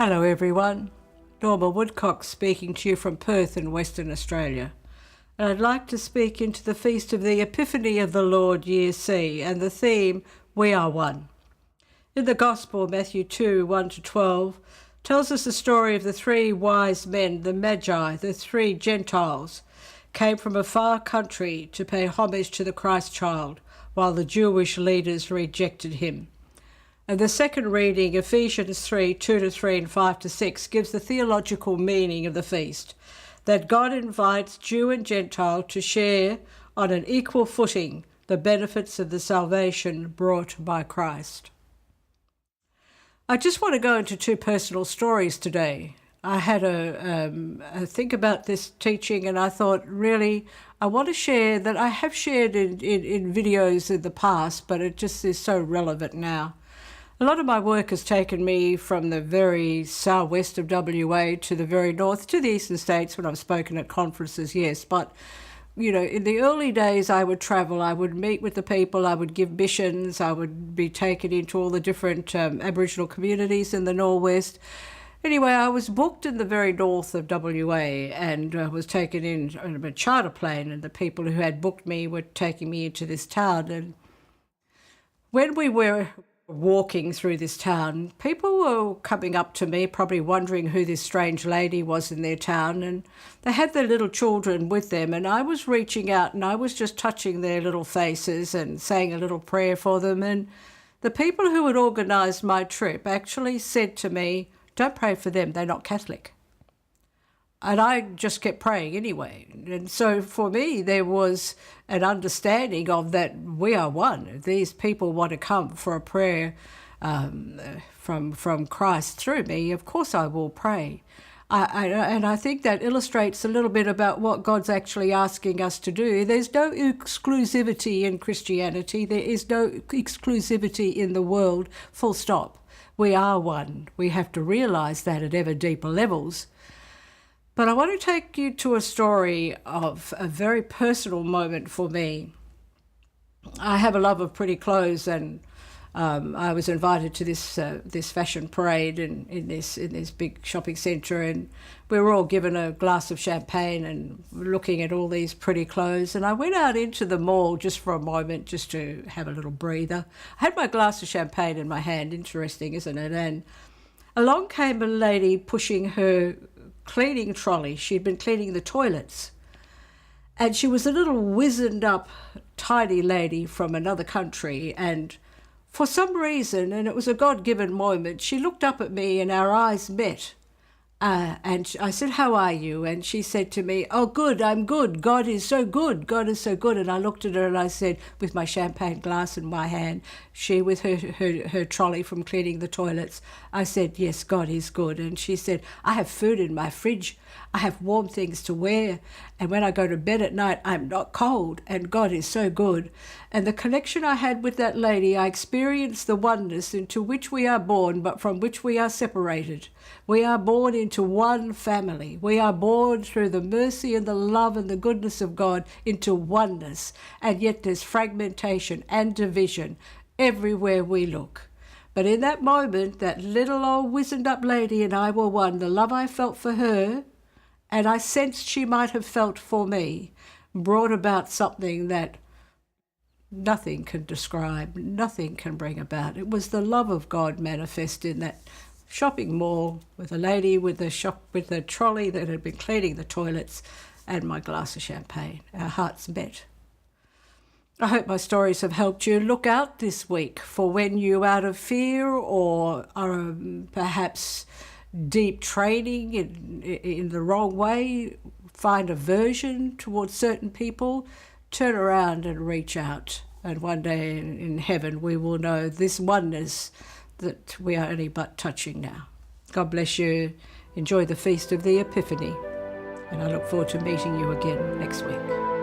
Hello everyone, Norma Woodcock speaking to you from Perth in Western Australia. And I'd like to speak into the feast of the Epiphany of the Lord, Year C, and the theme, We Are One. In the Gospel, Matthew 2, 1-12, tells us the story of the three wise men, the Magi, the three Gentiles, came from a far country to pay homage to the Christ child, while the Jewish leaders rejected him. And the second reading, Ephesians 3, 2-3 and 5-6, gives the theological meaning of the feast, that God invites Jew and Gentile to share on an equal footing the benefits of the salvation brought by Christ. I just want to go into two personal stories today. I had a think about this teaching, and I thought, really, I want to share that I have shared in videos in the past, but it just is so relevant now. A lot of my work has taken me from the very southwest of WA to the very north, to the eastern states when I've spoken at conferences, yes. But, you know, in the early days I would travel, I would meet with the people, I would give missions, I would be taken into all the different Aboriginal communities in the northwest. Anyway, I was booked in the very north of WA and was taken in on a charter plane, and the people who had booked me were taking me into this town. And when we were walking through this town, people were coming up to me, probably wondering who this strange lady was in their town, and they had their little children with them, and I was reaching out and I was just touching their little faces and saying a little prayer for them. And the people who had organised my trip actually said to me, "Don't pray for them, they're not Catholic." And I just kept praying anyway. And so for me, there was an understanding of that we are one. If these people want to come for a prayer from Christ through me, of course I will pray. And I think that illustrates a little bit about what God's actually asking us to do. There's no exclusivity in Christianity. There is no exclusivity in the world, full stop. We are one. We have to realise that at ever deeper levels. But I want to take you to a story of a very personal moment for me. I have a love of pretty clothes, and I was invited to this fashion parade in this big shopping centre, and we were all given a glass of champagne and looking at all these pretty clothes. And I went out into the mall just for a moment, just to have a little breather. I had my glass of champagne in my hand. Interesting, isn't it? And along came a lady pushing her cleaning trolley. She'd been cleaning the toilets, and she was a little wizened up tiny lady from another country, and for some reason, and it was a God-given moment, she looked up at me and our eyes met. And I said, "How are you?" And she said to me, "Oh, good, I'm good. God is so good. God is so good." And I looked at her and I said, with my champagne glass in my hand, she with her trolley from cleaning the toilets, I said, "Yes, God is good." And she said, "I have food in my fridge. I have warm things to wear. And when I go to bed at night, I'm not cold. And God is so good." And the connection I had with that lady, I experienced the oneness into which we are born, but from which we are separated. We are born into one family. We are born through the mercy and the love and the goodness of God into oneness. And yet there's fragmentation and division everywhere we look. But in that moment, that little old wizened up lady and I were one. The love I felt for her, and I sensed she might have felt for me, brought about something that nothing can describe, nothing can bring about. It was the love of God manifest in that shopping mall with a lady with a trolley that had been cleaning the toilets and my glass of champagne. Our hearts met. I hope my stories have helped you. Look out this week for when you, out of fear or are perhaps deep training in the wrong way, find aversion towards certain people, turn around and reach out. And one day in heaven we will know this oneness that we are only but touching now. God bless you. Enjoy the feast of the Epiphany. And I look forward to meeting you again next week.